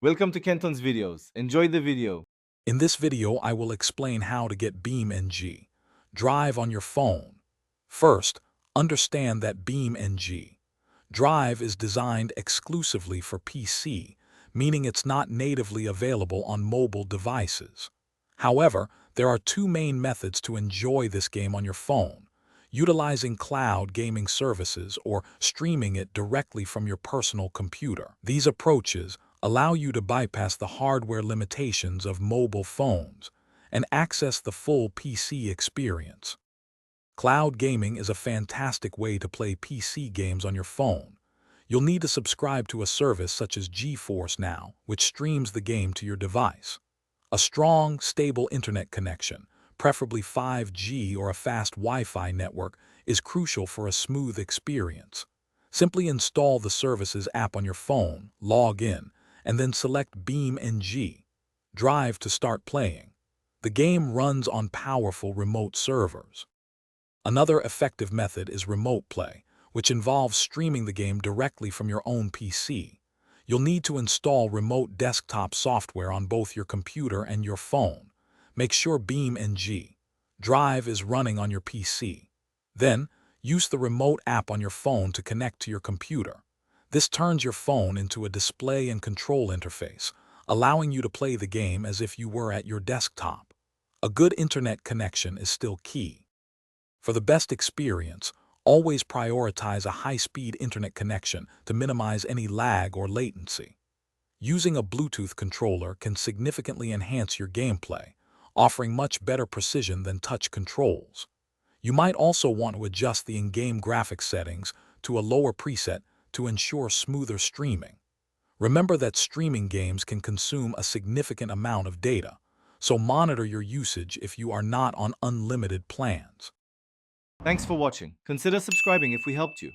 Welcome to Kenton's videos. Enjoy the video. In this video, I will explain how to get BeamNG. Drive on your phone. First, understand that BeamNG Drive is designed exclusively for PC, meaning it's not natively available on mobile devices. However, there are two main methods to enjoy this game on your phone: utilizing cloud gaming services or streaming it directly from your personal computer. These approaches allow you to bypass the hardware limitations of mobile phones and access the full PC experience. Cloud gaming is a fantastic way to play PC games on your phone. You'll need to subscribe to a service such as GeForce Now, which streams the game to your device. A strong, stable internet connection, preferably 5G or a fast Wi-Fi network, is crucial for a smooth experience. Simply install the service's app on your phone, log in, and then select BeamNG Drive to start playing. The game runs on powerful remote servers. Another effective method is remote play, which involves streaming the game directly from your own PC. You'll need to install remote desktop software on both your computer and your phone. Make sure BeamNG Drive is running on your PC. Then, use the remote app on your phone to connect to your computer. This turns your phone into a display and control interface, allowing you to play the game as if you were at your desktop. A good internet connection is still key. For the best experience, always prioritize a high-speed internet connection to minimize any lag or latency. Using a Bluetooth controller can significantly enhance your gameplay, offering much better precision than touch controls. You might also want to adjust the in-game graphics settings to a lower preset to ensure smoother streaming. Remember that streaming games can consume a significant amount of data, so monitor your usage if you are not on unlimited plans. Thanks for watching. Consider subscribing if we helped you.